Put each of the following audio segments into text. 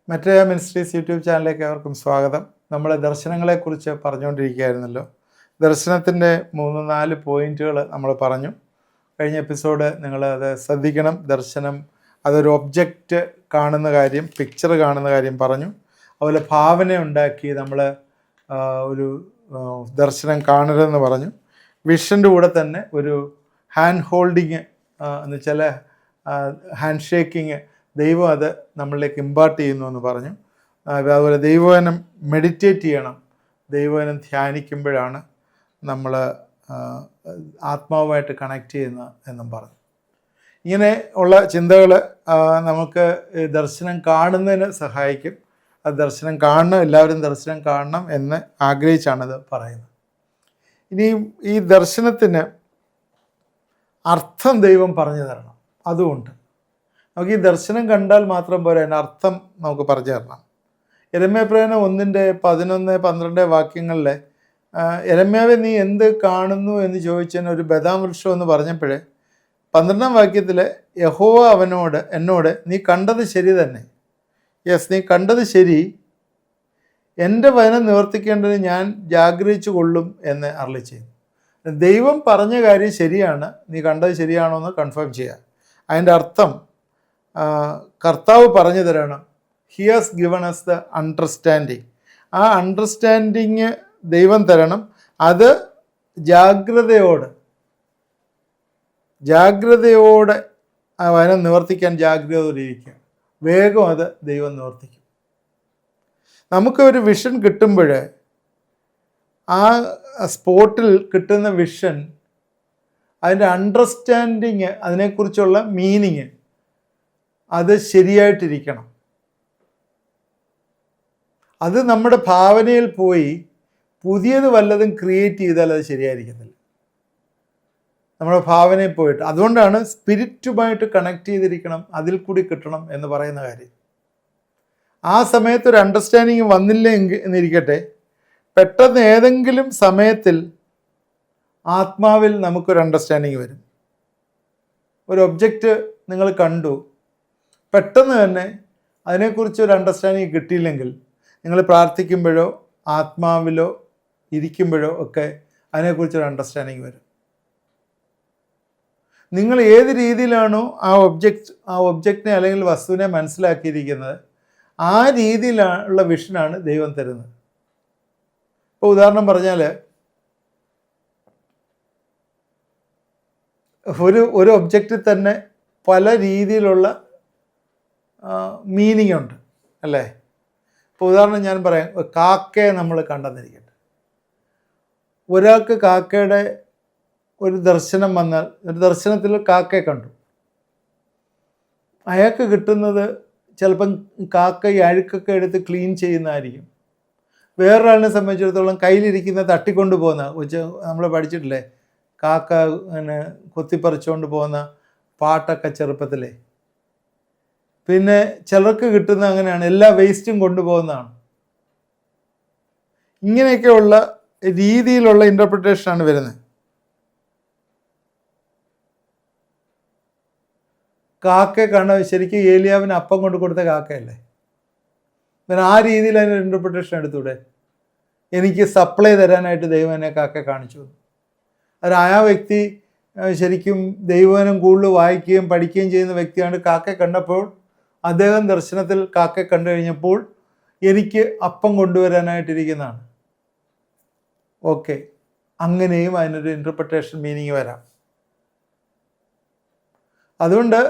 മറ്റേ ministries YouTube ചാനലിലേക്ക് അവർക്കും സ്വാഗതം. നമ്മൾ ദർശനങ്ങളെക്കുറിച്ച് പറഞ്ഞുകൊണ്ടിരിക്കുകയായിരുന്നല്ലോ. ദർശനത്തിൻ്റെ 3-4 പോയിൻറ്റുകൾ നമ്മൾ പറഞ്ഞു. കഴിഞ്ഞ എപ്പിസോഡ് നിങ്ങൾ അത് ശ്രദ്ധിക്കണം. ദർശനം അതൊരു ഒബ്ജക്റ്റ് കാണുന്ന കാര്യം, പിക്ചർ കാണുന്ന കാര്യം പറഞ്ഞു. അതുപോലെ ഭാവന ഉണ്ടാക്കി നമ്മൾ ഒരു ദർശനം കാണരുതെന്ന് പറഞ്ഞു. വിഷൻ്റെ കൂടെ തന്നെ ഒരു ഹാൻഡ് ഹോൾഡിങ് എന്ന് വെച്ചാൽ ഹാൻഡ് ഷേക്കിങ്, ദൈവം അത് നമ്മളിലേക്ക് ഇമ്പാർട്ട് ചെയ്യുന്നു എന്ന് പറഞ്ഞു. അതുപോലെ ദൈവവചനം മെഡിറ്റേറ്റ് ചെയ്യണം, ദൈവവചനം ധ്യാനിക്കുമ്പോഴാണ് നമ്മൾ ആത്മാവുമായിട്ട് കണക്ട് ചെയ്യുന്നത് എന്നും പറഞ്ഞു. ഇങ്ങനെ ഉള്ള ചിന്തകൾ നമുക്ക് ദർശനം കാണുന്നതിന് സഹായിക്കും. അത് ദർശനം കാണണം, എല്ലാവരും ദർശനം കാണണം എന്ന് ആഗ്രഹിച്ചാണത് പറയുന്നത്. ഇനിയും ഈ ദർശനത്തിന് അർത്ഥം ദൈവം പറഞ്ഞു തരണം. അതുകൊണ്ട് നമുക്ക് ഈ ദർശനം കണ്ടാൽ മാത്രം പോരാ, അതിൻ്റെ അർത്ഥം നമുക്ക് പറഞ്ഞു തരണം. യെരമ്യാപ്രവചനം 1:11-12 വാക്യങ്ങളിലെ യെരമ്യാവേ നീ എന്ത് കാണുന്നു എന്ന് ചോദിച്ചതിന് ഒരു ബദാം വൃക്ഷം എന്ന് പറഞ്ഞപ്പോഴേ 12-ാം വാക്യത്തിൽ യഹോവ എന്നോട് നീ കണ്ടത് ശരി തന്നെ, യെസ് നീ കണ്ടത് ശരി, എൻ്റെ വചനം നിവർത്തിക്കേണ്ടത് ഞാൻ ജാഗ്രഹിച്ചു കൊള്ളും എന്ന് അരുളി ചെയ്തു. ദൈവം പറഞ്ഞ കാര്യം ശരിയാണ്, നീ കണ്ടത് ശരിയാണോ എന്ന് കൺഫേം ചെയ്യുക. അതിൻ്റെ അർത്ഥം കർത്താവ് പറഞ്ഞു തരണം. He has given us the understanding. ആ അണ്ടർസ്റ്റാൻഡിങ് ദൈവം തരണം. അത് ജാഗ്രതയോടെ വചനം നിവർത്തിക്കാൻ ജാഗ്രതയോടെ ഇരിക്കുക. വേഗം അത് ദൈവം നിവർത്തിക്കും. നമുക്ക് ഒരു വിഷൻ കിട്ടുമ്പോൾ ആ സ്പോട്ടിൽ കിട്ടുന്ന വിഷൻ, അതിൻ്റെ അണ്ടർസ്റ്റാൻഡിങ്, അതിനെക്കുറിച്ചുള്ള മീനിങ് അത് ശരിയായിട്ടിരിക്കണം. അത് നമ്മുടെ ഭാവനയിൽ പോയി പുതിയത് വല്ലതും ക്രിയേറ്റ് ചെയ്താൽ അത് ശരിയായിരിക്കത്തില്ല. നമ്മുടെ ഭാവനയിൽ പോയിട്ട്, അതുകൊണ്ടാണ് സ്പിരിറ്റുമായിട്ട് കണക്ട് ചെയ്തിരിക്കണം, അതിൽ കൂടി കിട്ടണം എന്ന് പറയുന്ന കാര്യം. ആ സമയത്ത് ഒരു അണ്ടർസ്റ്റാൻഡിങ് വന്നില്ല എന്നിരിക്കട്ടെ, പെട്ടെന്ന് ഏതെങ്കിലും സമയത്തിൽ ആത്മാവിൽ നമുക്കൊരു അണ്ടർസ്റ്റാൻഡിങ് വരും. ഒരു ഒബ്ജക്റ്റ് നിങ്ങൾ കണ്ടു, പെട്ടെന്ന് തന്നെ അതിനെക്കുറിച്ചൊരു അണ്ടർസ്റ്റാൻഡിങ് കിട്ടിയില്ലെങ്കിൽ നിങ്ങൾ പ്രാർത്ഥിക്കുമ്പോഴോ ആത്മാവിലോ ഇരിക്കുമ്പോഴോ ഒക്കെ അതിനെക്കുറിച്ചൊരു അണ്ടർസ്റ്റാൻഡിങ് വരും. നിങ്ങൾ ഏത് രീതിയിലാണോ ആ ഒബ്ജക്റ്റിനെ അല്ലെങ്കിൽ വസ്തുവിനെ മനസ്സിലാക്കിയിരിക്കുന്നത്, ആ രീതിയിലുള്ള വിഷനാണ് ദൈവം തരുന്നത്. ഇപ്പോൾ ഉദാഹരണം പറഞ്ഞാൽ, ഒരു ഒബ്ജക്റ്റിൽ തന്നെ പല രീതിയിലുള്ള മീനിങ് ഉണ്ട് അല്ലേ? ഇപ്പോൾ ഉദാഹരണം ഞാൻ പറയാം, കാക്കയെ നമ്മൾ കണ്ടെന്നിരിക്കട്ടെ. ഒരാൾക്ക് കാക്കയുടെ ഒരു ദർശനം വന്നാൽ, ഒരു ദർശനത്തിൽ കാക്കയെ കണ്ടു, അയാൾക്ക് കിട്ടുന്നത് ചിലപ്പം കാക്ക ഈ അഴുക്കൊക്കെ എടുത്ത് ക്ലീൻ ചെയ്യുന്നതായിരിക്കും. വേറൊരാളിനെ സംബന്ധിച്ചിടത്തോളം കയ്യിലിരിക്കുന്ന തട്ടിക്കൊണ്ട് പോകുന്ന, നമ്മൾ പഠിച്ചിട്ടില്ലേ, കാക്ക ഇങ്ങനെ കൊത്തിപ്പറിച്ചുകൊണ്ട് പോകുന്ന പാട്ടൊക്കെ ചെറുപ്പത്തിലേ. പിന്നെ ചിലർക്ക് കിട്ടുന്ന അങ്ങനെയാണ്, എല്ലാ വേസ്റ്റും കൊണ്ടുപോകുന്നതാണ്. ഇങ്ങനെയൊക്കെയുള്ള രീതിയിലുള്ള ഇൻ്റർപ്രിട്ടേഷനാണ് വരുന്നത്. കാക്കയെ കണ്ട ശരിക്കും ഏലിയാവിന് അപ്പം കൊണ്ട് കൊടുത്ത കാക്കയല്ലേ? പിന്നെ ആ രീതിയിൽ അതിൻ്റെ ഇൻ്റർപ്രിട്ടേഷൻ എടുത്തൂടെ? എനിക്ക് സപ്ലൈ തരാനായിട്ട് ദൈവം എന്നെ കാക്കയെ കാണിച്ചു. ആ വ്യക്തി ശരിക്കും ദൈവവചനം കൂടുതൽ വായിക്കുകയും പഠിക്കുകയും ചെയ്യുന്ന വ്യക്തിയാണ്. കാക്കയെ കണ്ടപ്പോൾ അദ്ദേഹം ദർശനത്തിൽ കാക്കയെ കണ്ടു കഴിഞ്ഞപ്പോൾ എനിക്ക് അപ്പം കൊണ്ടുവരാനായിട്ടിരിക്കുന്നതാണ്. ഓക്കെ, അങ്ങനെയും അതിനൊരു ഇൻ്റർപ്രിട്ടേഷൻ മീനിങ് വരാം. അതുകൊണ്ട്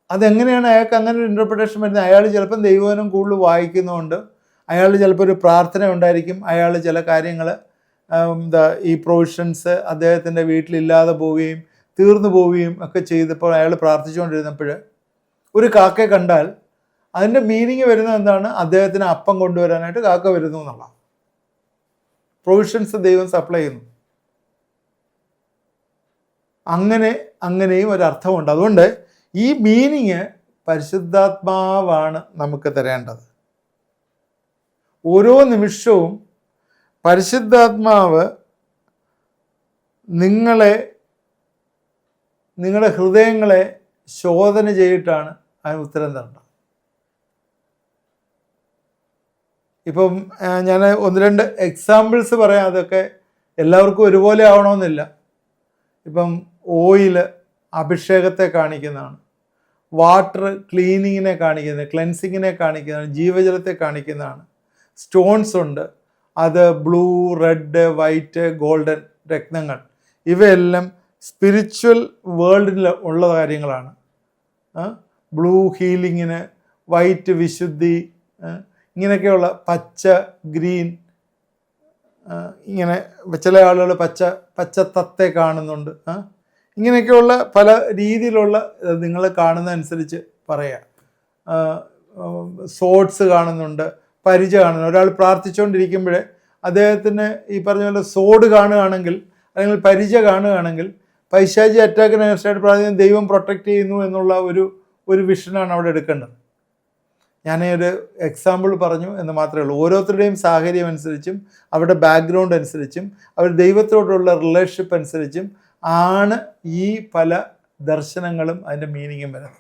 അതെങ്ങനെയാണ് അയാൾക്ക് അങ്ങനെ ഒരു ഇൻ്റർപ്രിട്ടേഷൻ വരുന്നത്? അയാൾ ചിലപ്പം ദൈവവചനം കൂടുതൽ വായിക്കുന്നതുകൊണ്ട്, അയാൾ ചിലപ്പോൾ ഒരു പ്രാർത്ഥന ഉണ്ടായിരിക്കും, അയാൾ ചില കാര്യങ്ങൾ ഈ പ്രൊവിഷൻസ് അദ്ദേഹത്തിൻ്റെ വീട്ടിലില്ലാതെ പോവുകയും തീർന്നു പോവുകയും ഒക്കെ ചെയ്തപ്പോൾ അയാൾ പ്രാർത്ഥിച്ചുകൊണ്ടിരുന്നപ്പോൾ ഒരു കാക്കയെ കണ്ടാൽ അതിൻ്റെ മീനിങ് വരുന്നത് എന്താണ്? അദ്ദേഹത്തിന് അപ്പം കൊണ്ടുവരാനായിട്ട് കാക്ക വരുന്നു എന്നുള്ള പ്രൊവിഷൻസ് ദൈവം സപ്ലൈ ചെയ്യുന്നു. അങ്ങനെയും ഒരർത്ഥമുണ്ട്. അതുകൊണ്ട് ഈ മീനിങ് പരിശുദ്ധാത്മാവാണ് നമുക്ക് തരേണ്ടത്. ഓരോ നിമിഷവും പരിശുദ്ധാത്മാവ് നിങ്ങളുടെ ഹൃദയങ്ങളെ ശോധന ചെയ്തിട്ടാണ് അതിന് ഉത്തരം തരേണ്ടത്. ഇപ്പം ഞാൻ ഒന്ന് രണ്ട് എക്സാമ്പിൾസ് പറയാം. അതൊക്കെ എല്ലാവർക്കും ഒരുപോലെ ആവണമെന്നില്ല. ഇപ്പം ഓയില് അഭിഷേകത്തെ കാണിക്കുന്നതാണ്, വാട്ടർ ക്ലീനിങ്ങിനെ കാണിക്കുന്നത്, ക്ലെൻസിങ്ങിനെ കാണിക്കുന്നതാണ്, ജീവജലത്തെ കാണിക്കുന്നതാണ്. സ്റ്റോൺസ് ഉണ്ട്, അത് ബ്ലൂ, റെഡ്, വൈറ്റ്, ഗോൾഡൻ രത്നങ്ങൾ. ഇവയെല്ലാം സ്പിരിച്വൽ വേൾഡിൽ ഉള്ള കാര്യങ്ങളാണ്. ബ്ലൂ ഹീലിങ്ങിന്, വൈറ്റ് വിശുദ്ധി, ഇങ്ങനെയൊക്കെയുള്ള പച്ച, ഗ്രീൻ, ഇങ്ങനെ ചില ആളുകൾ പച്ച തത്തെ കാണുന്നുണ്ട്. ഇങ്ങനെയൊക്കെയുള്ള പല രീതിയിലുള്ള നിങ്ങൾ കാണുന്നതനുസരിച്ച് പറയാം. സോഡ്സ് കാണുന്നുണ്ട്, പരിച കാണുന്നുണ്ട്. ഒരാൾ പ്രാർത്ഥിച്ചുകൊണ്ടിരിക്കുമ്പോൾ അദ്ദേഹത്തിന് ഈ പറഞ്ഞ പോലെ സോഡ് കാണുകയാണെങ്കിൽ അല്ലെങ്കിൽ പരിച കാണുകയാണെങ്കിൽ പൈശാചി അറ്റാക്കിന് അഗൻസ്റ്റായിട്ട് പ്രാർത്ഥിക്കുന്ന ദൈവം പ്രൊട്ടക്റ്റ് ചെയ്യുന്നു എന്നുള്ള ഒരു വിഷനാണ് അവിടെ എടുക്കേണ്ടത്. ഞാൻ ഒരു എക്സാമ്പിൾ പറഞ്ഞു എന്ന് മാത്രമേ ഉള്ളൂ. ഓരോരുത്തരുടെയും സാഹചര്യം അനുസരിച്ചും അവരുടെ ബാക്ക്ഗ്രൗണ്ട് അനുസരിച്ചും അവർ ദൈവത്തോടുള്ള റിലേഷൻഷിപ്പ് അനുസരിച്ചും ആണ് ഈ പല ദർശനങ്ങളും അതിൻ്റെ മീനിങ്ങും വരുന്നത്.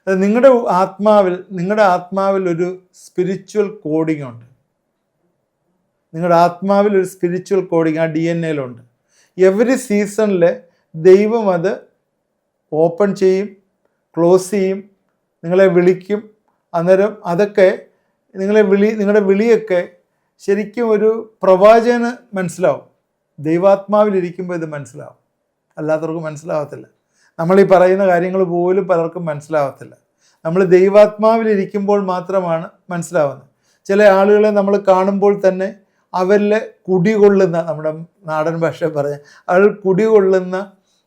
അത് നിങ്ങളുടെ ആത്മാവിൽ ഒരു സ്പിരിച്വൽ കോഡിംഗ് ഉണ്ട്. നിങ്ങളുടെ ആത്മാവിൽ ഒരു സ്പിരിച്വൽ കോഡിംഗ് ആ DNA യിലുണ്ട്. എവറി സീസണിൽ ദൈവം അത് ഓപ്പൺ ചെയ്യും, ക്ലോസ് ചെയ്യും, നിങ്ങളെ വിളിക്കും. അന്നേരം അതൊക്കെ നിങ്ങളുടെ വിളിയൊക്കെ ശരിക്കും ഒരു പ്രവാചകന് മനസ്സിലാവും. ദൈവാത്മാവിലിരിക്കുമ്പോൾ ഇത് മനസ്സിലാവും, അല്ലാത്തവർക്ക് മനസ്സിലാവത്തില്ല. നമ്മൾ ഈ പറയുന്ന കാര്യങ്ങൾ പോലും പലർക്കും മനസ്സിലാവത്തില്ല. നമ്മൾ ദൈവാത്മാവിലിരിക്കുമ്പോൾ മാത്രമാണ് മനസ്സിലാവുന്നത്. ചില ആളുകളെ നമ്മൾ കാണുമ്പോൾ തന്നെ അവരിൽ കുടികൊള്ളുന്ന, നമ്മുടെ നാടൻ ഭാഷ പറഞ്ഞ അവർ കുടികൊള്ളുന്ന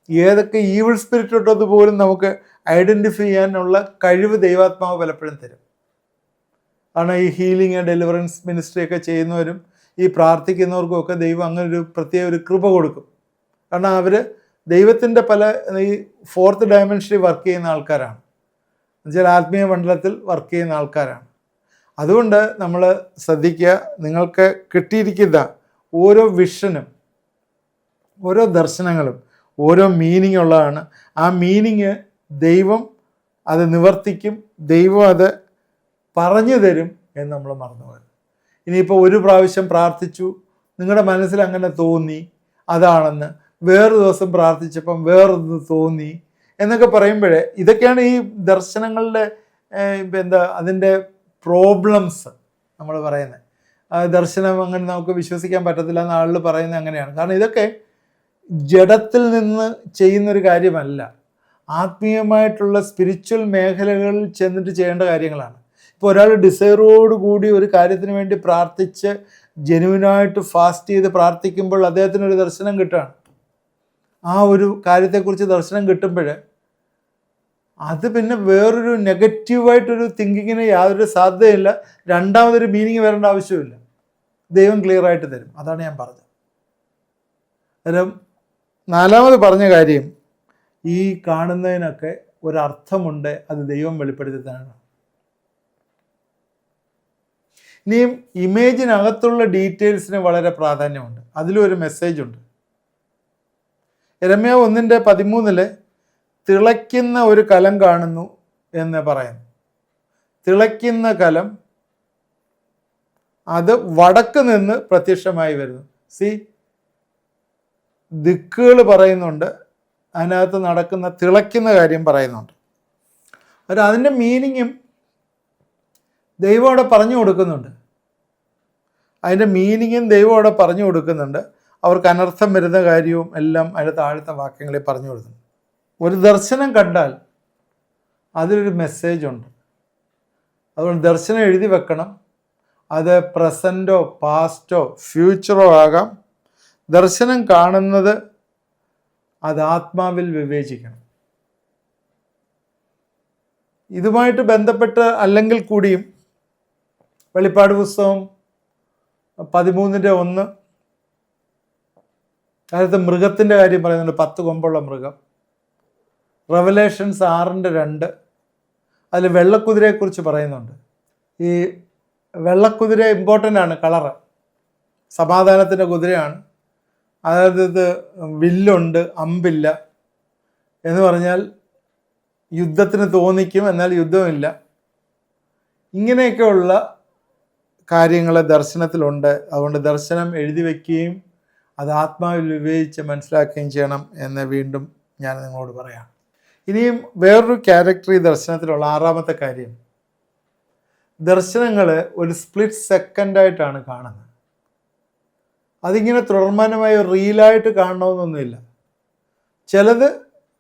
ഏതൊക്കെ ഈവിൾ സ്പിരിറ്റ് ഉള്ളത് പോലും നമുക്ക് ഐഡൻറ്റിഫൈ ചെയ്യാനുള്ള കഴിവ് ദൈവാത്മാവ് പലപ്പോഴും തരും. കാരണം ഈ ഹീലിംഗ്, ഡെലിവറൻസ് മിനിസ്ട്രി ഒക്കെ ചെയ്യുന്നവരും ഈ പ്രാർത്ഥിക്കുന്നവർക്കും ഒക്കെ ദൈവം അങ്ങനെ ഒരു പ്രത്യേക ഒരു കൃപ കൊടുക്കും. കാരണം അവർ ദൈവത്തിൻ്റെ ഈ 4th ഡയമെൻഷനിൽ വർക്ക് ചെയ്യുന്ന ആൾക്കാരാണ്, എന്നുവെച്ചാൽ ആത്മീയ മണ്ഡലത്തിൽ വർക്ക് ചെയ്യുന്ന ആൾക്കാരാണ്. അതുകൊണ്ട് നമ്മൾ ശ്രദ്ധിക്കുക, നിങ്ങൾക്ക് കിട്ടിയിരിക്കുന്ന ഓരോ വിഷനും ഓരോ ദർശനങ്ങളും ഓരോ മീനിങ് ഉള്ളതാണ്. ആ മീനിങ് ദൈവം അത് നിവർത്തിക്കും, ദൈവം അത് പറഞ്ഞു തരും എന്ന് നമ്മൾ മറന്നുപോയത്. ഇനിയിപ്പോൾ ഒരു പ്രാവശ്യം പ്രാർത്ഥിച്ചു, നിങ്ങളുടെ മനസ്സിൽ അങ്ങനെ തോന്നി അതാണെന്ന്, വേറൊരു ദിവസം പ്രാർത്ഥിച്ചപ്പം വേറൊന്ന് തോന്നി എന്നൊക്കെ പറയുമ്പോഴേ ഇതൊക്കെയാണ് ഈ ദർശനങ്ങളുടെ അതിൻ്റെ പ്രോബ്ലംസ് നമ്മൾ പറയുന്നത്. ദർശനം അങ്ങനെ നമുക്ക് വിശ്വസിക്കാൻ പറ്റത്തില്ല എന്ന് ആളുകൾ പറയുന്നത് അങ്ങനെയാണ്. കാരണം ഇതൊക്കെ ജഡത്തിൽ നിന്ന് ചെയ്യുന്നൊരു കാര്യമല്ല, ആത്മീയമായിട്ടുള്ള സ്പിരിച്വൽ മേഖലകളിൽ ചെന്നിട്ട് ചെയ്യേണ്ട കാര്യങ്ങളാണ്. ഇപ്പോൾ ഒരാൾ ഡിസൈറോടുകൂടി ഒരു കാര്യത്തിന് വേണ്ടി പ്രാർത്ഥിച്ച് ജെനുവിനായിട്ട് ഫാസ്റ്റ് ചെയ്ത് പ്രാർത്ഥിക്കുമ്പോൾ അദ്ദേഹത്തിനൊരു ദർശനം കിട്ടുകയാണ്. ആ ഒരു കാര്യത്തെക്കുറിച്ച് ദർശനം കിട്ടുമ്പോൾ അത് പിന്നെ വേറൊരു നെഗറ്റീവായിട്ടൊരു തിങ്കിങ്ങിന് യാതൊരു സാധ്യതയില്ല, രണ്ടാമതൊരു മീനിങ് വരേണ്ട ആവശ്യമില്ല. ദൈവം ക്ലിയറായിട്ട് തരും. അതാണ് ഞാൻ പറഞ്ഞത്. അന്നേരം 4ാമത് പറഞ്ഞ കാര്യം, ഈ കാണുന്നതിനൊക്കെ ഒരർത്ഥമുണ്ട്, അത് ദൈവം വെളിപ്പെടുത്തി തരണം. ഇനിയും ഇമേജിനകത്തുള്ള ഡീറ്റെയിൽസിന് വളരെ പ്രാധാന്യമുണ്ട്, അതിലും ഒരു മെസ്സേജ് ഉണ്ട്. യെരമ്യാവ് 1:13 തിളയ്ക്കുന്ന ഒരു കലം കാണുന്നു എന്ന് പറയുന്നു. തിളയ്ക്കുന്ന കലം അത് വടക്ക് നിന്ന് പ്രത്യക്ഷമായി വരുന്നു. ദിക്കുകൾ പറയുന്നുണ്ട്, അതിനകത്ത് നടക്കുന്ന തിളയ്ക്കുന്ന കാര്യം പറയുന്നുണ്ട്. അതിൻ്റെ മീനിങ്ങും ദൈവം അവിടെ പറഞ്ഞു കൊടുക്കുന്നുണ്ട്. അതിൻ്റെ മീനിങ്ങും ദൈവം അവിടെ പറഞ്ഞു കൊടുക്കുന്നുണ്ട്. അവർക്ക് അനർത്ഥം വരുന്ന കാര്യവും എല്ലാം അതിൻ്റെ താഴത്തെ വാക്യങ്ങളിൽ പറഞ്ഞു കൊടുക്കുന്നു. ഒരു ദർശനം കണ്ടാൽ അതിലൊരു മെസ്സേജ് ഉണ്ട്. അതുകൊണ്ട് ദർശനം എഴുതി വെക്കണം. അത് പ്രസൻറ്റോ പാസ്റ്റോ ഫ്യൂച്ചറോ ആകാം. ദർശനം കാണുന്നത് അത് ആത്മാവിൽ വിവേചിക്കണം. ഇതുമായിട്ട് ബന്ധപ്പെട്ട് അല്ലെങ്കിൽ കൂടിയും വെളിപ്പാട് പുസ്തകം 13:1 അതിനകത്ത് മൃഗത്തിൻ്റെ കാര്യം പറയുന്നുണ്ട്, 10 കൊമ്പുള്ള മൃഗം. റെവലേഷൻസ് 6:2 അതിൽ വെള്ളക്കുതിരയെക്കുറിച്ച് പറയുന്നുണ്ട്. ഈ വെള്ളക്കുതിര ഇമ്പോർട്ടൻ്റ് ആണ്, കളറ് സമാധാനത്തിൻ്റെ കുതിരയാണ്. അതായത് ഇത് വില്ലുണ്ട്, അമ്പില്ല എന്ന് പറഞ്ഞാൽ യുദ്ധത്തിന് തോന്നിക്കും, എന്നാൽ യുദ്ധമില്ല. ഇങ്ങനെയൊക്കെയുള്ള കാര്യങ്ങൾ ദർശനത്തിലുണ്ട്. അതുകൊണ്ട് ദർശനം എഴുതി വയ്ക്കുകയും അത് ആത്മാവിൽ വിവേചിച്ച് മനസ്സിലാക്കുകയും ചെയ്യണം എന്ന് വീണ്ടും ഞാൻ നിങ്ങളോട് പറയാം. ഇനിയും വേറൊരു ക്യാരക്ടർ ഈ ദർശനത്തിലുള്ള 6ാമത്തെ കാര്യം, ദർശനങ്ങൾ ഒരു സ്പ്ലിറ്റ് സെക്കൻഡായിട്ടാണ് കാണുന്നത്. അതിങ്ങനെ തുടർമാനമായി റീലായിട്ട് കാണണമെന്നൊന്നുമില്ല. ചിലത്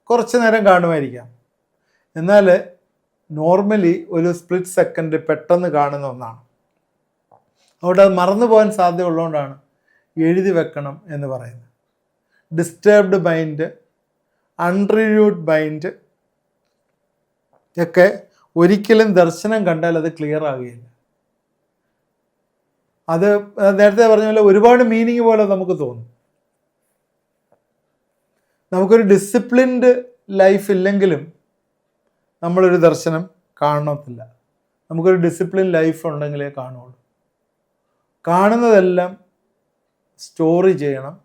കുറച്ച് നേരം കാണുമായിരിക്കാം, എന്നാൽ നോർമലി ഒരു സ്പ്ലിറ്റ് സെക്കൻഡ് പെട്ടെന്ന് കാണുന്ന ഒന്നാണ്. അതുകൊണ്ട് അത് മറന്നു പോകാൻ സാധ്യതയുള്ളതുകൊണ്ടാണ് എഴുതി വെക്കണം എന്ന് പറയുന്നത്. ഡിസ്റ്റർബ്ഡ് മൈൻഡ്, അൺറിന്യൂഡ് മൈൻഡ് ഒക്കെ ഒരിക്കലും ദർശനം കണ്ടാൽ അത് ക്ലിയർ ആകുകയില്ല. അത് നേരത്തെ പറഞ്ഞ പോലെ ഒരുപാട് മീനിങ് പോലെ നമുക്ക് തോന്നും. നമുക്കൊരു ഡിസിപ്ലിൻഡ് ലൈഫ് ഇല്ലെങ്കിലും നമ്മളൊരു ദർശനം കാണത്തില്ല. നമുക്കൊരു ഡിസിപ്ലിൻ ലൈഫ് ഉണ്ടെങ്കിലേ കാണുള്ളൂ. കാണുന്നതെല്ലാം സ്റ്റോറി ചെയ്യണം.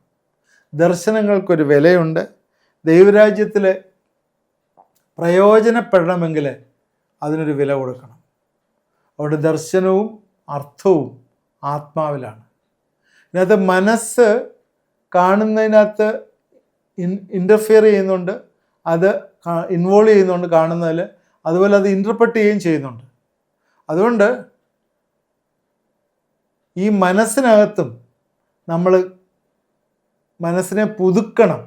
ദർശനങ്ങൾക്കൊരു വിലയുണ്ട്. ദൈവരാജ്യത്തിൽ പ്രയോജനപ്പെടണമെങ്കിൽ അതിനൊരു വില കൊടുക്കണം. അവിടെ ദർശനവും അർത്ഥവും ആത്മാവിലാണ്. ഇതിനകത്ത് മനസ്സ് കാണുന്നതിനകത്ത് ഇൻ്റർഫിയർ ചെയ്യുന്നുണ്ട്, അത് ഇൻവോൾവ് ചെയ്യുന്നുണ്ട് കാണുന്നതിൽ, അതുപോലെ അത് ഇൻ്റർപ്രറ്റ് ചെയ്യുകയും ചെയ്യുന്നുണ്ട്. അതുകൊണ്ട് ഈ മനസ്സിനകത്തും നമ്മൾ മനസ്സിനെ പുതുക്കണം.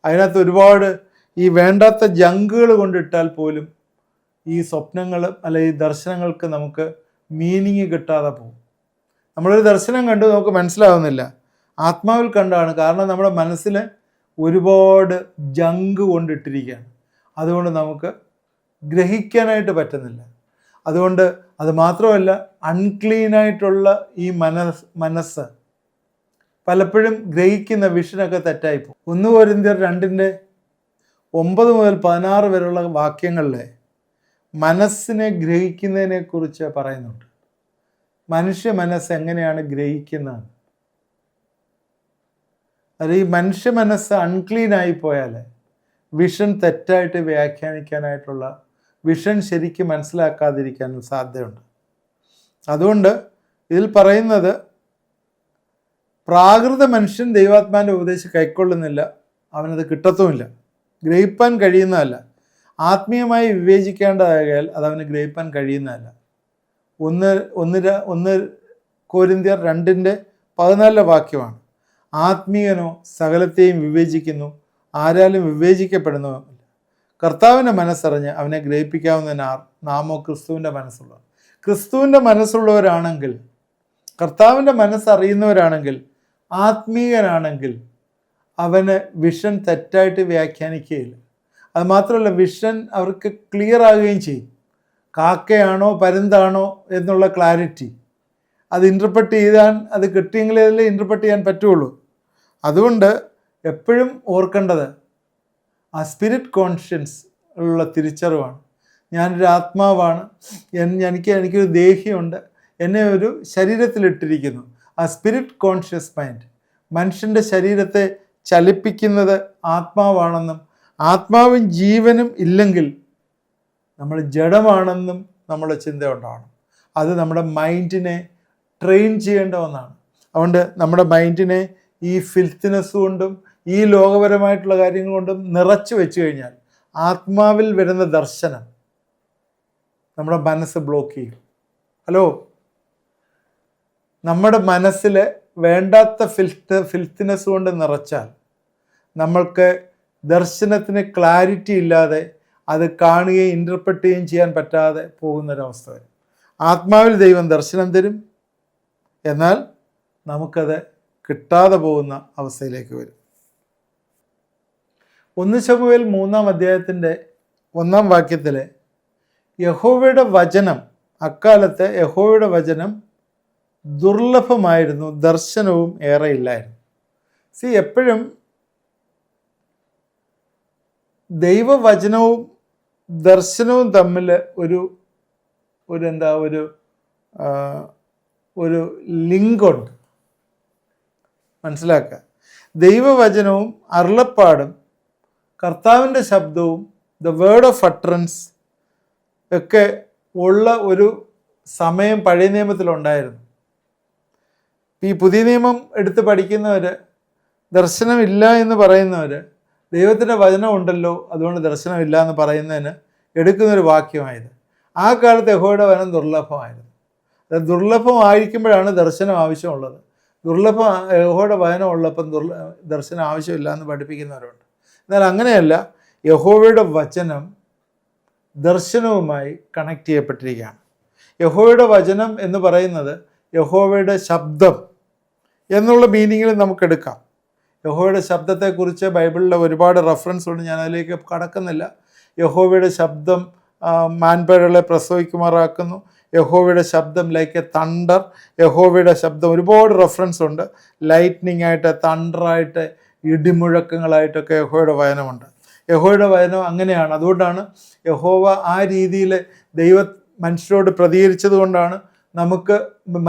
അതിനകത്ത് ഒരുപാട് ഈ വേണ്ടാത്ത ജങ്കുകൾ കൊണ്ടിട്ടാൽ പോലും ഈ സ്വപ്നങ്ങൾ അല്ലെ ഈ ദർശനങ്ങൾക്ക് നമുക്ക് മീനിങ് കിട്ടാതെ പോകും. നമ്മളൊരു ദർശനം കണ്ടു നമുക്ക് മനസ്സിലാവുന്നില്ല, ആത്മാവിൽ കണ്ടാണ്. കാരണം നമ്മുടെ മനസ്സിൽ ഒരുപാട് ജങ്ക് കൊണ്ടിട്ടിരിക്കുകയാണ്. അതുകൊണ്ട് നമുക്ക് ഗ്രഹിക്കാനായിട്ട് പറ്റുന്നില്ല. അതുകൊണ്ട് അത് മാത്രമല്ല, അൺക്ലീനായിട്ടുള്ള ഈ മനസ്സ് പലപ്പോഴും ഗ്രഹിക്കുന്ന വിഷനൊക്കെ തെറ്റായിപ്പോകും. 1 കൊരിന്ത്യർ 2:9 മുതൽ 16 വരെയുള്ള വാക്യങ്ങളിലെ മനസ്സിനെ ഗ്രഹിക്കുന്നതിനെക്കുറിച്ച് പറയുന്നുണ്ട്. മനുഷ്യ മനസ്സ് എങ്ങനെയാണ് ഗ്രഹിക്കുന്നത്? അത് ഈ മനുഷ്യ മനസ്സ് അൺക്ലീനായി പോയാൽ വിഷൻ തെറ്റായിട്ട് വ്യാഖ്യാനിക്കാനായിട്ടുള്ള, വിഷൻ ശരിക്കും മനസ്സിലാക്കാതിരിക്കാനും സാധ്യതയുണ്ട്. അതുകൊണ്ട് ഇതിൽ പറയുന്നത്, പ്രാകൃത മനുഷ്യൻ ദൈവാത്മാവിൻ്റെ ഉപദേശം കൈക്കൊള്ളുന്നില്ല, അവനത് കിട്ടത്തുമില്ല, ഗ്രഹിപ്പാൻ കഴിയുന്നതല്ല. ആത്മീയമായി വിവേചിക്കേണ്ടതായാൽ അതവന് ഗ്രഹിപ്പാൻ കഴിയുന്നതല്ല. 1 കൊരിന്ത്യർ 2:14 വാക്യമാണ്. ആത്മീയനോ സകലത്തെയും വിവേചിക്കുന്നു, ആരാലും വിവേചിക്കപ്പെടുന്നതുമില്ല. കർത്താവിൻ്റെ മനസ്സറിഞ്ഞ് അവനെ ഗ്രഹിപ്പിക്കാവുന്നതിന് നാമോ ക്രിസ്തുവിൻ്റെ മനസ്സുള്ളവർ. ക്രിസ്തുവിൻ്റെ മനസ്സുള്ളവരാണെങ്കിൽ, കർത്താവിൻ്റെ മനസ്സറിയുന്നവരാണെങ്കിൽ, ആത്മീയനാണെങ്കിൽ അവന് വിഷൻ തെറ്റായിട്ട് വ്യാഖ്യാനിക്കുകയില്ല. അത് മാത്രമല്ല, വിഷൻ അവർക്ക് ക്ലിയർ ആകുകയും ചെയ്യും. കാക്കയാണോ പരുന്താണോ എന്നുള്ള ക്ലാരിറ്റി അത് ഇൻ്റർപ്രറ്റ് ചെയ്താൽ, അത് കിട്ടിയെങ്കിലേ അതിൽ ഇൻ്റർപ്രറ്റ് ചെയ്യാൻ പറ്റുള്ളൂ. അതുകൊണ്ട് എപ്പോഴും ഓർക്കേണ്ടത് ആ സ്പിരിറ്റ് കോൺഷ്യൻസ് ഉള്ള തിരിച്ചറിവാണ്. ഞാനൊരു ആത്മാവാണ്, എനിക്കൊരു ദേഹിയുണ്ട്, എന്നെ ഒരു ശരീരത്തിലിട്ടിരിക്കുന്നു. ആ സ്പിരിറ്റ് കോൺഷ്യസ് മൈൻഡ് മനുഷ്യൻ്റെ ശരീരത്തെ ചലിപ്പിക്കുന്നത് ആത്മാവാണെന്നും, ആത്മാവും ജീവനും ഇല്ലെങ്കിൽ നമ്മൾ ജഡമാണെന്നും നമ്മുടെ ചിന്ത ഉണ്ടാവണം. അത് നമ്മുടെ മൈൻഡിനെ ട്രെയിൻ ചെയ്യേണ്ട ഒന്നാണ്. അതുകൊണ്ട് നമ്മുടെ മൈൻഡിനെ ഈ ഫിൽത്തിനെസ് കൊണ്ടും ഈ ലോകപരമായിട്ടുള്ള കാര്യങ്ങൾ കൊണ്ടും നിറച്ചു വെച്ച് കഴിഞ്ഞാൽ ആത്മാവിൽ വരുന്ന ദർശനം നമ്മുടെ മനസ്സ് ബ്ലോക്ക് ചെയ്യും. ഹലോ, നമ്മുടെ മനസ്സിൽ വേണ്ടാത്ത ഫിൽത്തിനെസ് കൊണ്ട് നിറച്ചാൽ നമ്മൾക്ക് ദർശനത്തിന് ക്ലാരിറ്റി ഇല്ലാതെ അത് കാണുകയും ഇൻ്റർപ്രറ്റ് ചെയ്യുകയും ചെയ്യാൻ പറ്റാതെ പോകുന്നൊരവസ്ഥ വരും. ആത്മാവിൽ ദൈവം ദർശനം തരും, എന്നാൽ നമുക്കത് കിട്ടാതെ പോകുന്ന അവസ്ഥയിലേക്ക് വരും. 1 ശമൂവേൽ 3 1 വാക്യത്തിൽ യഹോവയുടെ വചനം, അക്കാലത്ത് യഹോവയുടെ വചനം ദുർലഭമായിരുന്നു, ദർശനവും ഏറെ ഇല്ലായിരുന്നു. എപ്പോഴും ദൈവവചനവും ദർശനവും തമ്മിൽ ഒരു ലിങ്കുണ്ട്. മനസ്സിലാക്കുക, ദൈവവചനവും അരുളപ്പാടും കർത്താവിൻ്റെ ശബ്ദവും ദ വേർഡ് ഓഫ് അട്രൻസ് ഒക്കെ ഉള്ള ഒരു സമയം പഴയ നിയമത്തിലുണ്ടായിരുന്നു. ഈ പുതിയ നിയമം എടുത്ത് പഠിക്കുന്നവർ, ദർശനമില്ല എന്ന് പറയുന്നവർ, ദൈവത്തിൻ്റെ വചനം ഉണ്ടല്ലോ അതുകൊണ്ട് ദർശനമില്ല എന്ന് പറയുന്നതിന് എടുക്കുന്നൊരു വാക്യമായത്. ആ കാലത്ത് യഹോവയുടെ വചനം ദുർലഭമായിരുന്നു. അത് ദുർലഭമായിരിക്കുമ്പോഴാണ് ദർശനം ആവശ്യമുള്ളത്. യഹോവയുടെ വചനം ഉള്ളപ്പം ദർശനം ആവശ്യമില്ല എന്ന് പഠിപ്പിക്കുന്നവരുണ്ട്. എന്നാൽ അങ്ങനെയല്ല, യഹോവയുടെ വചനം ദർശനവുമായി കണക്ട് ചെയ്യപ്പെട്ടിരിക്കുകയാണ്. യഹോവയുടെ വചനം എന്ന് പറയുന്നത് യഹോവയുടെ ശബ്ദം എന്നുള്ള മീനിങ്ങിൽ നമുക്കെടുക്കാം. യഹോവയുടെ ശബ്ദത്തെക്കുറിച്ച് ബൈബിളിലെ ഒരുപാട് റെഫറൻസ് ഉണ്ട്, ഞാൻ അതിലേക്ക് കടക്കുന്നില്ല. യഹോവയുടെ ശബ്ദം മാൻപേടകളെ പ്രസവിക്കുമാറാക്കുന്നു, യഹോവയുടെ ശബ്ദം ലൈക്ക് എ തണ്ടർ, യഹോവയുടെ ശബ്ദം ഒരുപാട് റെഫറൻസ് ഉണ്ട്. ലൈറ്റ്നിങ് ആയിട്ട്, തണ്ടറായിട്ട്, ഇടിമുഴക്കങ്ങളായിട്ടൊക്കെ യഹോവയുടെ വചനമുണ്ട്. യഹോവയുടെ വചനം അങ്ങനെയാണ്. അതുകൊണ്ടാണ് യഹോവ ആ രീതിയിൽ മനുഷ്യരോട് പ്രതികരിച്ചത് കൊണ്ടാണ് നമുക്ക്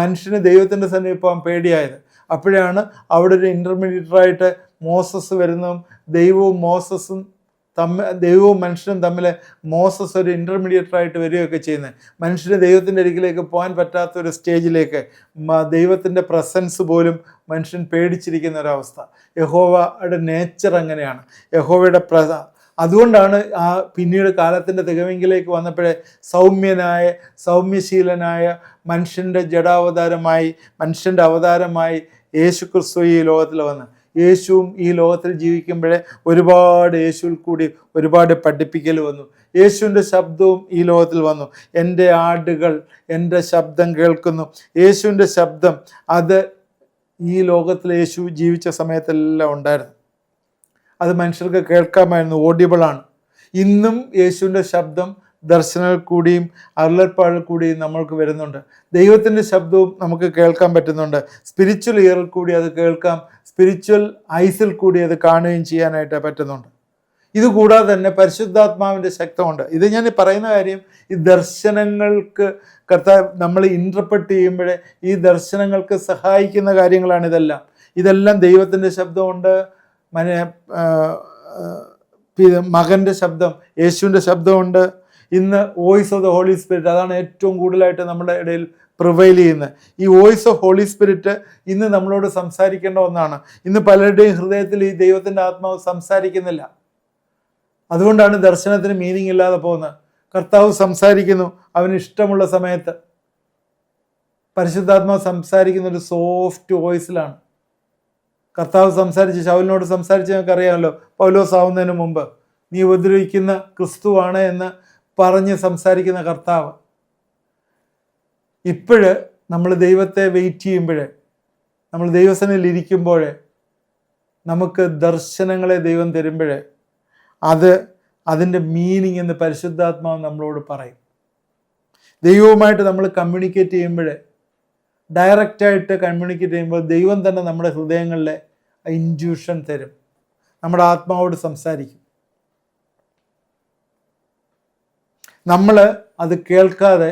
മനുഷ്യന് ദൈവത്തിൻ്റെ സന്നിധിയിൽ പോകാൻ പേടിയായത്. അപ്പോഴാണ് അവിടെ ഒരു ഇൻ്റർമീഡിയറ്റായിട്ട് മോസസ് വരുന്നതും ദൈവവും മനുഷ്യനും തമ്മിൽ മോസസ് ഒരു ഇൻ്റർമീഡിയറ്റായിട്ട് വരികയൊക്കെ ചെയ്യുന്നത്. മനുഷ്യന് ദൈവത്തിൻ്റെ അരികിലേക്ക് പോകാൻ പറ്റാത്തൊരു സ്റ്റേജിലേക്ക് ദൈവത്തിൻ്റെ പ്രസൻസ് പോലും മനുഷ്യൻ പേടിച്ചിരിക്കുന്ന ഒരവസ്ഥ. യഹോവയുടെ നേച്ചർ അങ്ങനെയാണ്. യഹോവയുടെ അതുകൊണ്ടാണ് പിന്നീട് കാലത്തിൻ്റെ തികവെങ്കിലേക്ക് വന്നപ്പോഴേ സൗമ്യശീലനായ മനുഷ്യൻ്റെ അവതാരമായി യേശു ക്രിസ്തു ഈ ലോകത്തിൽ വന്ന്, യേശുവും ഈ ലോകത്തിൽ ജീവിക്കുമ്പോഴേ യേശുവിൽ കൂടി ഒരുപാട് പഠിപ്പിക്കൽ വന്നു. യേശുവിൻ്റെ ശബ്ദവും ഈ ലോകത്തിൽ വന്നു. എൻ്റെ ആടുകൾ എൻ്റെ ശബ്ദം കേൾക്കുന്നു. യേശുവിൻ്റെ ശബ്ദം അത് ഈ ലോകത്തിൽ യേശു ജീവിച്ച സമയത്തെല്ലാം ഉണ്ടായിരുന്നു. അത് മനുഷ്യർക്ക് കേൾക്കാമായിരുന്നു, ഓഡിയബിളാണ്. ഇന്നും യേശുവിൻ്റെ ശബ്ദം ദർശനങ്ങൾ കൂടിയും അരുളപ്പാടിൽ കൂടിയും നമ്മൾക്ക് വരുന്നുണ്ട്. ദൈവത്തിൻ്റെ ശബ്ദവും നമുക്ക് കേൾക്കാൻ പറ്റുന്നുണ്ട്. സ്പിരിച്വൽ ഇയറിൽ കൂടി അത് കേൾക്കാം, സ്പിരിച്വൽ ഐസിൽ കൂടി അത് കാണുകയും ചെയ്യാനായിട്ട് പറ്റുന്നുണ്ട്. ഇതുകൂടാതെ തന്നെ പരിശുദ്ധാത്മാവിൻ്റെ ശക്തമുണ്ട്. ഇത് ഞാൻ പറയുന്ന കാര്യം, ഈ ദർശനങ്ങൾക്ക് നമ്മൾ ഇൻ്റർപ്രറ്റ് ചെയ്യുമ്പോഴേ ഈ ദർശനങ്ങൾക്ക് സഹായിക്കുന്ന കാര്യങ്ങളാണ് ഇതെല്ലാം ദൈവത്തിൻ്റെ ശബ്ദമുണ്ട്, മകൻ്റെ ശബ്ദം, യേശുവിൻ്റെ ശബ്ദമുണ്ട്. ഇന്ന് voice of the holy spirit, അതാണ് ഏറ്റവും കൂടുതലായിട്ട് നമ്മുടെ ഇടയിൽ പ്രിവൈൽ ചെയ്യുന്നത്. ഈ വോയിസ് ഓഫ് ഹോളി സ്പിരിറ്റ് ഇന്ന് നമ്മളോട് സംസാരിക്കേണ്ട ഒന്നാണ്. ഇന്ന് പലരുടെയും ഹൃദയത്തിൽ ഈ ദൈവത്തിൻ്റെ ആത്മാവ് സംസാരിക്കുന്നില്ല. അതുകൊണ്ടാണ് ദർശനത്തിന് മീനിങ് ഇല്ലാതെ പോകുന്നത്. കർത്താവ് സംസാരിക്കുന്നു അവന് ഇഷ്ടമുള്ള സമയത്ത്. പരിശുദ്ധാത്മാവ് സംസാരിക്കുന്ന ഒരു സോഫ്റ്റ് വോയിസിലാണ്. കർത്താവ് ശൗലിനോട് സംസാരിച്ച് നമുക്കറിയാമല്ലോ. പൗലോസ് ആവുന്നതിന് മുമ്പ് നീ ഉപദ്രവിക്കുന്ന ക്രിസ്തുവാണ് എന്ന് പറഞ്ഞ് സംസാരിക്കുന്ന കർത്താവ്. ഇപ്പോഴ് നമ്മൾ ദൈവത്തെ വെയിറ്റ് ചെയ്യുമ്പോഴേ, നമ്മൾ ദൈവസന്നിധിയിൽ ഇരിക്കുമ്പോഴേ, നമുക്ക് ദർശനങ്ങളെ ദൈവം തരുമ്പോഴേ അതിൻ്റെ മീനിങ് എന്ന് പരിശുദ്ധാത്മാവ് നമ്മളോട് പറയും. ദൈവവുമായിട്ട് നമ്മൾ കമ്മ്യൂണിക്കേറ്റ് ചെയ്യുമ്പോഴേ, ഡയറക്റ്റായിട്ട് കമ്മ്യൂണിക്കേറ്റ് ചെയ്യുമ്പോൾ ദൈവം തന്നെ നമ്മുടെ ഹൃദയങ്ങളിലെ ഇൻറ്റ്യൂഷൻ തരും, നമ്മുടെ ആത്മാവോട് സംസാരിക്കും. നമ്മൾ അത് കേൾക്കാതെ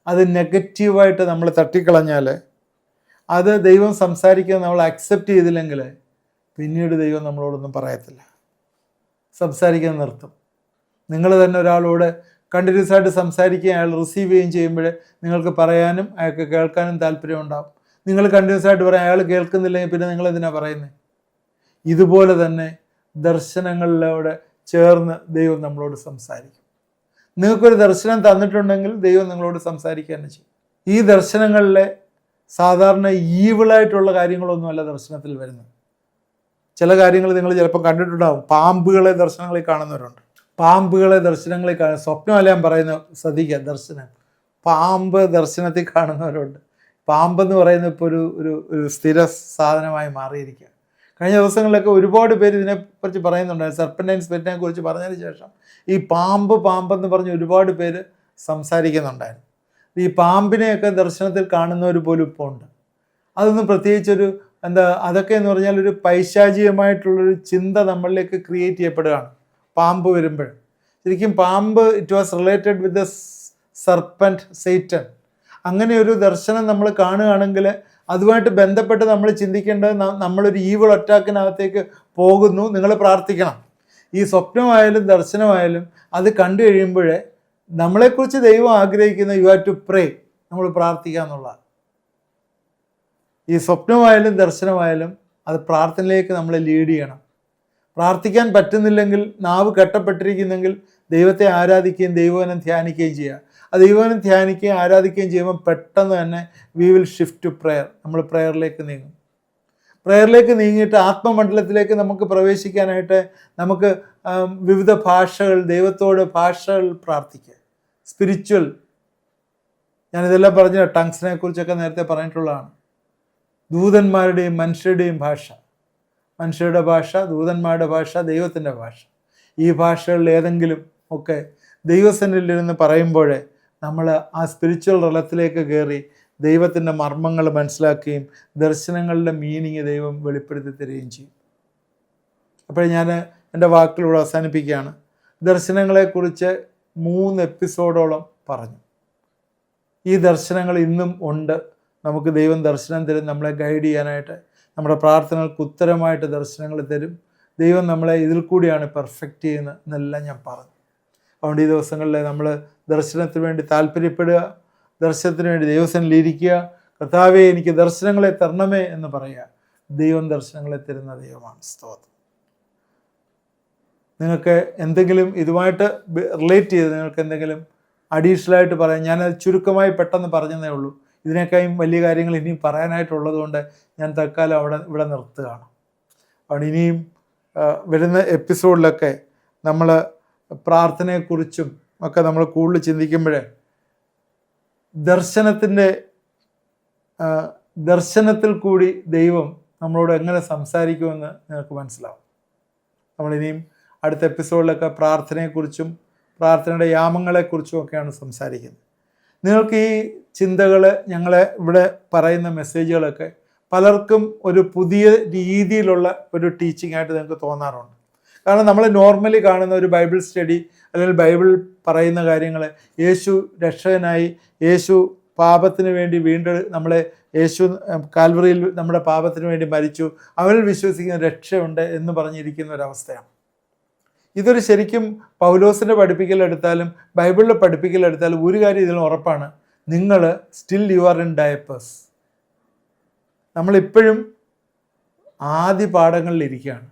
അത് നെഗറ്റീവായിട്ട് നമ്മൾ തട്ടിക്കളഞ്ഞാൽ, അത് ദൈവം സംസാരിക്കുന്നത് നമ്മൾ അക്സെപ്റ്റ് ചെയ്തില്ലെങ്കിൽ പിന്നീട് ദൈവം നമ്മളോടൊന്നും പറയത്തില്ല, സംസാരിക്കാൻ നിർത്തും. നിങ്ങൾ തന്നെ ഒരാളോട് കണ്ടിന്യൂസ് ആയിട്ട് സംസാരിക്കുകയും അയാൾ റിസീവ് ചെയ്യുകയും ചെയ്യുമ്പോൾ നിങ്ങൾക്ക് പറയാനും അയാൾക്ക് കേൾക്കാനും താല്പര്യം ഉണ്ടാകും. നിങ്ങൾ കണ്ടിന്യൂസ് ആയിട്ട് പറയാം, അയാൾ കേൾക്കുന്നില്ലെങ്കിൽ പിന്നെ നിങ്ങൾ എന്തിനാണ് പറയുന്നത്? ഇതുപോലെ തന്നെ ദർശനങ്ങളിലൂടെ ചേർന്ന് ദൈവം നമ്മളോട് സംസാരിക്കും. നിങ്ങൾക്കൊരു ദർശനം തന്നിട്ടുണ്ടെങ്കിൽ ദൈവം നിങ്ങളോട് സംസാരിക്കുക തന്നെ ചെയ്യും. ഈ ദർശനങ്ങളിലെ സാധാരണ ഈവിളായിട്ടുള്ള കാര്യങ്ങളൊന്നുമല്ല ദർശനത്തിൽ വരുന്നത്. ചില കാര്യങ്ങൾ നിങ്ങൾ ചിലപ്പോൾ കണ്ടിട്ടുണ്ടാകും. പാമ്പുകളെ ദർശനങ്ങളിൽ കാണുന്നവരുണ്ട്. പാമ്പുകളെ ദർശനങ്ങളിൽ സ്വപ്നമല്ല ഞാൻ പറയുന്നത്, ശ്രദ്ധിക്കുക. പാമ്പ് ദർശനത്തിൽ കാണുന്നവരുണ്ട്. പാമ്പെന്ന് പറയുന്നത് ഇപ്പോൾ ഒരു സ്ഥിര സാധനമായി മാറിയിരിക്കുക. കഴിഞ്ഞ ദിവസങ്ങളിലൊക്കെ ഒരുപാട് പേര് ഇതിനെക്കുറിച്ച് പറയുന്നുണ്ടായിരുന്നു. സർപ്പൻ്റൈൻ സ്പിരിറ്റിനെ കുറിച്ച് പറഞ്ഞതിന് ശേഷം ഈ പാമ്പെന്ന് പറഞ്ഞ് ഒരുപാട് പേര് സംസാരിക്കുന്നുണ്ടായിരുന്നു. ഈ പാമ്പിനെയൊക്കെ ദർശനത്തിൽ കാണുന്നവർ പോലും ഇപ്പോൾ ഉണ്ട്. അതൊന്നും പ്രത്യേകിച്ചൊരു അതൊക്കെ എന്ന് പറഞ്ഞാൽ ഒരു പൈശാചികമായിട്ടുള്ളൊരു ചിന്ത നമ്മളിലേക്ക് ക്രിയേറ്റ് ചെയ്യപ്പെടുകയാണ് പാമ്പ് വരുമ്പോൾ. ശരിക്കും പാമ്പ് it was related with the serpent, Satan. അങ്ങനെ ഒരു ദർശനം നമ്മൾ കാണുകയാണെങ്കിൽ അതുമായിട്ട് ബന്ധപ്പെട്ട് നമ്മൾ ചിന്തിക്കേണ്ടത് നമ്മളൊരു ഈവിൾ അറ്റാക്കിനകത്തേക്ക് പോകുന്നു. നിങ്ങൾ പ്രാർത്ഥിക്കണം. ഈ സ്വപ്നമായാലും ദർശനമായാലും അത് കണ്ടു കഴിയുമ്പോഴേ നമ്മളെക്കുറിച്ച് ദൈവം ആഗ്രഹിക്കുന്ന യു ഹാവ് ടു പ്രേ, നമ്മൾ പ്രാർത്ഥിക്കുക എന്നുള്ളതാണ്. ഈ സ്വപ്നമായാലും ദർശനമായാലും അത് പ്രാർത്ഥനയിലേക്ക് നമ്മളെ ലീഡ് ചെയ്യണം. പ്രാർത്ഥിക്കാൻ പറ്റുന്നില്ലെങ്കിൽ, നാവ് കെട്ടപ്പെട്ടിരിക്കുന്നെങ്കിൽ ദൈവത്തെ ആരാധിക്കുകയും ദൈവവചനം ധ്യാനിക്കുകയും ചെയ്യുക. ആ ദൈവവചനം ധ്യാനിക്കുകയും ആരാധിക്കുകയും ചെയ്യുമ്പോൾ പെട്ടെന്ന് തന്നെ we will shift to prayer. നമ്മൾ പ്രെയറിലേക്ക് നീങ്ങും. പ്രെയറിലേക്ക് നീങ്ങിയിട്ട് ആത്മമണ്ഡലത്തിലേക്ക് നമുക്ക് പ്രവേശിക്കാനായിട്ട് നമുക്ക് വിവിധ ഭാഷകൾ, ദൈവത്തോട് ഭാഷകൾ പ്രാർത്ഥിക്കുക. സ്പിരിച്വൽ, ഞാനിതെല്ലാം പറഞ്ഞ ടങ്സിനെ കുറിച്ചൊക്കെ നേരത്തെ പറഞ്ഞിട്ടുള്ളതാണ്. ദൂതന്മാരുടെയും മനുഷ്യരുടെയും ഭാഷ, മനുഷ്യരുടെ ഭാഷ, ദൂതന്മാരുടെ ഭാഷ, ദൈവത്തിൻ്റെ ഭാഷ. ഈ ഭാഷകളിൽ ഏതെങ്കിലും ഒക്കെ ദൈവസന്നിധിയിലിരുന്ന് പറയുമ്പോഴേ നമ്മൾ ആ സ്പിരിച്വൽ തലത്തിലേക്ക് കയറി ദൈവത്തിൻ്റെ മർമ്മങ്ങൾ മനസ്സിലാക്കുകയും ദർശനങ്ങളുടെ മീനിങ് ദൈവം വെളിപ്പെടുത്തി തരികയും ചെയ്യും. അപ്പോൾ ഞാൻ എൻ്റെ വാക്കുകളിലൂടെ അവസാനിപ്പിക്കുകയാണ്. ദർശനങ്ങളെക്കുറിച്ച് 3 എപ്പിസോഡോളം പറഞ്ഞു. ഈ ദർശനങ്ങൾ ഇന്നും ഉണ്ട്. നമുക്ക് ദൈവം ദർശനം തരും, നമ്മളെ ഗൈഡ് ചെയ്യാനായിട്ട്. നമ്മുടെ പ്രാർത്ഥനകൾക്ക് ഉത്തരമായിട്ട് ദർശനങ്ങൾ തരും. ദൈവം നമ്മളെ ഇതിൽ കൂടിയാണ് പെർഫെക്റ്റ് ചെയ്യുന്നത് എന്നെല്ലാം ഞാൻ പറഞ്ഞു. അതുകൊണ്ട് ഈ ദിവസങ്ങളിൽ നമ്മൾ ദർശനത്തിന് വേണ്ടി താല്പര്യപ്പെടുക, ദർശനത്തിന് വേണ്ടി ദൈവസന്നിധിയിലിരിക്കുക. കർത്താവേ, എനിക്ക് ദർശനങ്ങളെ തരണമേ എന്ന് പറയുക. ദൈവം ദർശനങ്ങളെ തരുന്ന ദൈവമാണ്. സ്തോത്രം. നിങ്ങൾക്ക് എന്തെങ്കിലും ഇതുമായിട്ട് റിലേറ്റ് ചെയ്ത് നിങ്ങൾക്ക് എന്തെങ്കിലും അഡീഷണലായിട്ട് പറയാം. ഞാനത് ചുരുക്കമായി പെട്ടെന്ന് പറഞ്ഞതേ ഉള്ളൂ. ഇതിനേക്കാളും വലിയ കാര്യങ്ങൾ ഇനിയും പറയാനായിട്ടുള്ളത് കൊണ്ട് ഞാൻ തൽക്കാലം ഇവിടെ നിർത്തുകയാണ്. അതുകൊണ്ട് ഇനിയും വരുന്ന എപ്പിസോഡിലൊക്കെ നമ്മൾ പ്രാർത്ഥനയെക്കുറിച്ചും ഒക്കെ നമ്മൾ കൂടുതൽ ചിന്തിക്കുമ്പോഴേ ദർശനത്തിൽ കൂടി ദൈവം നമ്മളോട് എങ്ങനെ സംസാരിക്കുമെന്ന് നിങ്ങൾക്ക് മനസ്സിലാവും. നമ്മളിനിയും അടുത്ത എപ്പിസോഡിലൊക്കെ പ്രാർത്ഥനയെക്കുറിച്ചും പ്രാർത്ഥനയുടെ യാമങ്ങളെക്കുറിച്ചും ഒക്കെയാണ് സംസാരിക്കുന്നത്. നിങ്ങൾക്ക് ഈ ചിന്തകൾ, ഞങ്ങളെ ഇവിടെ പറയുന്ന മെസ്സേജുകളൊക്കെ പലർക്കും ഒരു പുതിയ രീതിയിലുള്ള ഒരു ടീച്ചിങ് ആയിട്ട് നിങ്ങൾക്ക് തോന്നാറുണ്ട്. കാരണം നമ്മൾ നോർമലി കാണുന്ന ഒരു ബൈബിൾ സ്റ്റഡി അല്ലെങ്കിൽ ബൈബിൾ പറയുന്ന കാര്യങ്ങൾ, യേശു രക്ഷകനായി, യേശു പാപത്തിന് വേണ്ടി നമ്മളെ യേശു കാൽവറിയിൽ നമ്മുടെ പാപത്തിന് വേണ്ടി മരിച്ചു, അവരിൽ വിശ്വസിക്കുന്ന രക്ഷയുണ്ട് എന്ന് പറഞ്ഞിരിക്കുന്ന ഒരവസ്ഥയാണ്. ഇതൊരു ശരിക്കും പൗലോസിൻ്റെ പഠിപ്പിക്കലെടുത്താലും ബൈബിളിലെ പഠിപ്പിക്കലെടുത്താലും ഒരു കാര്യം ഇതിന് ഉറപ്പാണ്: നിങ്ങൾ still you are in diapers. നമ്മളിപ്പോഴും ആദ്യ പാഠങ്ങളിലിരിക്കുകയാണ്.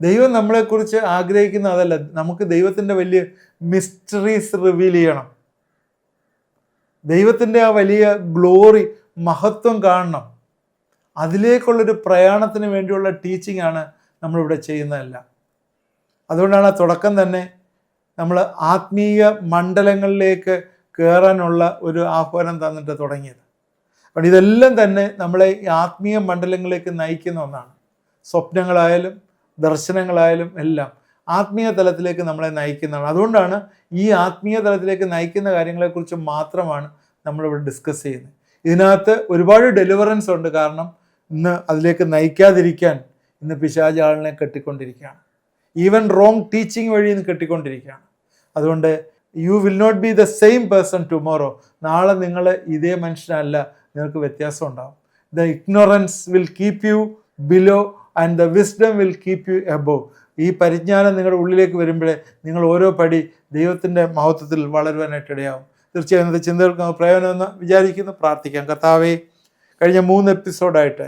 ദൈവം നമ്മളെക്കുറിച്ച് ആഗ്രഹിക്കുന്ന അതല്ല, നമുക്ക് ദൈവത്തിൻ്റെ വലിയ മിസ്റ്ററീസ് റിവീൽ ചെയ്യണം. ദൈവത്തിൻ്റെ ആ വലിയ ഗ്ലോറി, മഹത്വം കാണണം. അതിലേക്കുള്ളൊരു പ്രയാണത്തിന് വേണ്ടിയുള്ള ടീച്ചിങ് ആണ് നമ്മളിവിടെ ചെയ്യുന്നതല്ല. അതുകൊണ്ടാണ് ആ തുടക്കം തന്നെ നമ്മൾ ആത്മീയ മണ്ഡലങ്ങളിലേക്ക് കയറാനുള്ള ഒരു ആഹ്വാനം തന്നിട്ട് തുടങ്ങിയത്. അപ്പോൾ ഇതെല്ലാം തന്നെ നമ്മളെ ഈ ആത്മീയ മണ്ഡലങ്ങളിലേക്ക് നയിക്കുന്ന ഒന്നാണ്. സ്വപ്നങ്ങളായാലും ദർശനങ്ങളായാലും എല്ലാം ആത്മീയ തലത്തിലേക്ക് നമ്മളെ നയിക്കുന്നതാണ്. അതുകൊണ്ടാണ് ഈ ആത്മീയ തലത്തിലേക്ക് നയിക്കുന്ന കാര്യങ്ങളെക്കുറിച്ച് മാത്രമാണ് നമ്മളിവിടെ ഡിസ്കസ് ചെയ്യുന്നത്. ഇതിനകത്ത് ഒരുപാട് ഡെലിവറൻസ് ഉണ്ട്. കാരണം ഇന്ന് അതിലേക്ക് നയിക്കാതിരിക്കാൻ ഇന്ന് പിശാച് ആളിനെ കെട്ടിക്കൊണ്ടിരിക്കുകയാണ്. ഈവൻ റോങ് ടീച്ചിങ് വഴി ഇന്ന് കെട്ടിക്കൊണ്ടിരിക്കുകയാണ്. അതുകൊണ്ട് you will not be the same person tomorrow. നാളെ നിങ്ങൾ ഇതേ മനുഷ്യനല്ല, നിങ്ങൾക്ക് വ്യത്യാസം ഉണ്ടാകും. The ignorance will keep you below and the wisdom will keep you above. ഈ പരിജ്ഞാനം നിങ്ങളുടെ ഉള്ളിലേക്ക് വരുമ്പോഴേ നിങ്ങൾ ഓരോ പടി ദൈവത്തിൻ്റെ മഹത്വത്തിൽ വളരുവാനായിട്ട് ഇടയാവും. തീർച്ചയായും ഇന്നത്തെ ചിന്തകൾക്ക് പ്രയോജനമെന്ന് വിചാരിക്കുന്നു. പ്രാർത്ഥിക്കാം. കർത്താവേ, കഴിഞ്ഞ 3 എപ്പിസോഡായിട്ട്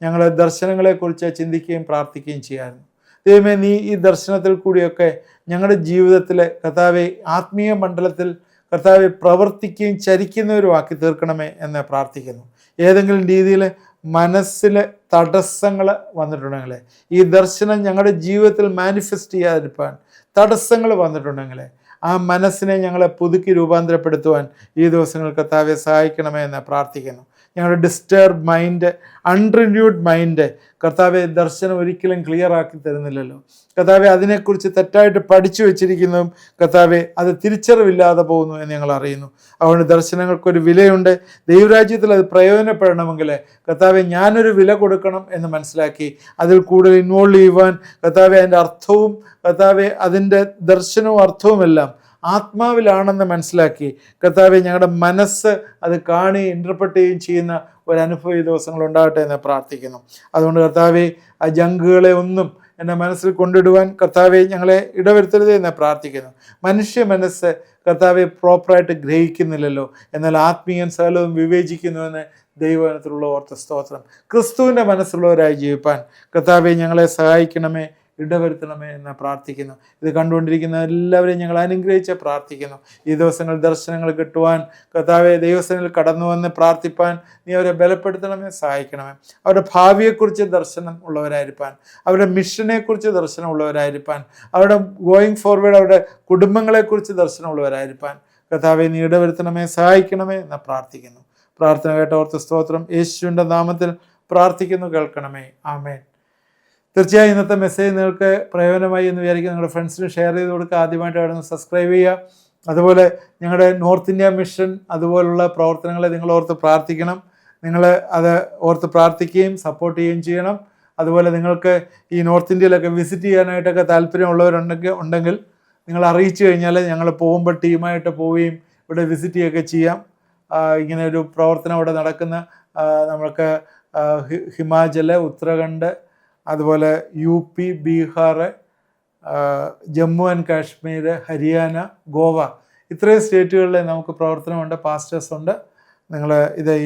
ഞങ്ങൾ ദർശനങ്ങളെക്കുറിച്ച് ചിന്തിക്കുകയും പ്രാർത്ഥിക്കുകയും ചെയ്യാമായിരുന്നു. ദൈവമേ, നീ ഈ ദർശനത്തിൽ കൂടിയൊക്കെ ഞങ്ങളുടെ ജീവിതത്തിലെ കർത്താവെ ആത്മീയ മണ്ഡലത്തിൽ കർത്താവെ പ്രവർത്തിക്കുകയും ചരിക്കുന്നവരുമാക്കി തീർക്കണമേ എന്ന് പ്രാർത്ഥിക്കുന്നു. ഏതെങ്കിലും രീതിയിൽ മനസ്സിൽ തടസ്സങ്ങൾ വന്നിട്ടുണ്ടെങ്കിൽ, ഈ ദർശനം ഞങ്ങളുടെ ജീവിതത്തിൽ മാനിഫെസ്റ്റ് ചെയ്യാതിരിക്കാൻ തടസ്സങ്ങൾ വന്നിട്ടുണ്ടെങ്കിൽ, ആ മനസ്സിനെ ഞങ്ങളെ പുതുക്കി രൂപാന്തരപ്പെടുത്തുവാൻ ഈ ദിവസങ്ങൾ കർത്താവെ സഹായിക്കണമേ എന്ന് പ്രാർത്ഥിക്കുന്നു. ഞങ്ങളുടെ ഡിസ്റ്റർബ് മൈൻഡ്, അൺറിന്യൂഡ് മൈൻഡ് കർത്താവെ ദർശനം ഒരിക്കലും ക്ലിയർ ആക്കി തരുന്നില്ലല്ലോ. കർത്താവെ അതിനെക്കുറിച്ച് തെറ്റായിട്ട് പഠിച്ചു വെച്ചിരിക്കുന്നതും കർത്താവെ അത് തിരിച്ചറിവില്ലാതെ പോകുന്നു എന്ന് ഞങ്ങൾ അറിയുന്നു. അതുകൊണ്ട് ദർശനങ്ങൾക്കൊരു വിലയുണ്ട്. ദൈവരാജ്യത്തിൽ അത് പ്രയോജനപ്പെടണമെങ്കിൽ കർത്താവെ ഞാനൊരു വില കൊടുക്കണം എന്ന് മനസ്സിലാക്കി അതിൽ കൂടുതൽ ഇൻവോൾവ് ചെയ്യുവാൻ കർത്താവെ അതിൻ്റെ അർത്ഥവും കർത്താവെ അതിൻ്റെ ദർശനവും അർത്ഥവുമെല്ലാം ആത്മാവിലാണെന്ന് മനസ്സിലാക്കി കർത്താവെ ഞങ്ങളുടെ മനസ്സ് അത് കാണി ഇൻ്റർപ്രറ്റ് ചെയ്യുകയും ചെയ്യുന്ന ഒരനുഭവം ഈ ദിവസങ്ങൾ ഉണ്ടാകട്ടെ എന്ന് പ്രാർത്ഥിക്കുന്നു. അതുകൊണ്ട് കർത്താവെ ആ ജങ്കുകളെ ഒന്നും എൻ്റെ മനസ്സിൽ കൊണ്ടിടുവാൻ കർത്താവെ ഞങ്ങളെ ഇടവരുത്തരുതേ എന്ന് പ്രാർത്ഥിക്കുന്നു. മനുഷ്യ മനസ്സ് കർത്താവെ പ്രോപ്പറായിട്ട് ഗ്രഹിക്കുന്നില്ലല്ലോ. എന്നാൽ ആത്മീയൻ സകലവും വിവേചിക്കുന്നുവെന്ന് ദൈവവചനത്തിലുള്ള ഓർത്ത സ്തോത്രം. ക്രിസ്തുവിൻ്റെ മനസ്സുള്ളവരായി ജീവിപ്പാൻ കർത്താവെ ഞങ്ങളെ സഹായിക്കണമേ, ഇടവരുത്തണമേ എന്ന് പ്രാർത്ഥിക്കുന്നു. ഇത് കണ്ടുകൊണ്ടിരിക്കുന്ന എല്ലാവരെയും ഞങ്ങൾ അനുഗ്രഹിച്ച് പ്രാർത്ഥിക്കുന്നു. ഈ ദിവസങ്ങൾ ദർശനങ്ങൾ കിട്ടുവാൻ കർത്താവെ ദൈവസേനയിൽ കടന്നു വന്ന് പ്രാർത്ഥിപ്പാൻ നീ അവരെ ബലപ്പെടുത്തണമേ, സഹായിക്കണമേ. അവരുടെ ഭാവിയെക്കുറിച്ച് ദർശനം ഉള്ളവരായിരിക്കാൻ, അവരുടെ മിഷനെക്കുറിച്ച് ദർശനമുള്ളവരായിരിക്കാൻ, അവരുടെ ഗോയിങ് ഫോർവേഡ് അവരുടെ കുടുംബങ്ങളെക്കുറിച്ച് ദർശനമുള്ളവരായിരിക്കാൻ കർത്താവെ നീ ഇടവരുത്തണമേ, സഹായിക്കണമേ എന്ന് പ്രാർത്ഥിക്കുന്നു. പ്രാർത്ഥന കേട്ട ഓർത്ത് സ്തോത്രം. യേശുവിൻ്റെ നാമത്തിൽ പ്രാർത്ഥിക്കുന്നു, കേൾക്കണമേ. ആമേൻ. തീർച്ചയായും ഇന്നത്തെ മെസ്സേജ് നിങ്ങൾക്ക് പ്രയോജനമായി എന്ന് വിചാരിക്കുക. നിങ്ങളുടെ ഫ്രണ്ട്സിന് ഷെയർ ചെയ്ത് കൊടുക്കുക. ആദ്യമായിട്ട് അവിടെ നിന്ന് സബ്സ്ക്രൈബ് ചെയ്യുക. അതുപോലെ ഞങ്ങളുടെ നോർത്ത് ഇന്ത്യ മിഷൻ അതുപോലുള്ള പ്രവർത്തനങ്ങളെ നിങ്ങൾ ഓർത്ത് പ്രാർത്ഥിക്കണം. നിങ്ങൾ അത് ഓർത്ത് പ്രാർത്ഥിക്കുകയും സപ്പോർട്ട് ചെയ്യുകയും ചെയ്യണം. അതുപോലെ നിങ്ങൾക്ക് ഈ നോർത്ത് ഇന്ത്യയിലൊക്കെ വിസിറ്റ് ചെയ്യാനായിട്ടൊക്കെ താല്പര്യമുള്ളവരുണ്ടെങ്കിൽ നിങ്ങൾ അറിയിച്ചു കഴിഞ്ഞാൽ ഞങ്ങൾ പോകുമ്പോൾ ടീമായിട്ട് പോവുകയും ഇവിടെ വിസിറ്റ് ചെയ്യുകയൊക്കെ ചെയ്യാം. ഇങ്ങനെ ഒരു പ്രവർത്തനം ഇവിടെ നടക്കുന്ന നമ്മൾക്ക് ഹിമാചൽ, ഉത്തരാഖണ്ഡ്, അതുപോലെ UP, ബീഹാർ, ജമ്മു ആൻഡ് കാശ്മീർ, ഹരിയാന, ഗോവ, ഇത്രയും സ്റ്റേറ്റുകളിൽ നമുക്ക് പ്രവർത്തനമുണ്ട്, പാസ്റ്റേഴ്സ് ഉണ്ട്. നിങ്ങൾ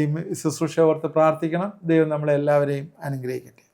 ഈ ശുശ്രൂഷ ഓർത്ത് പ്രാർത്ഥിക്കണം. ദൈവം നമ്മളെല്ലാവരെയും അനുഗ്രഹിക്കട്ടെ.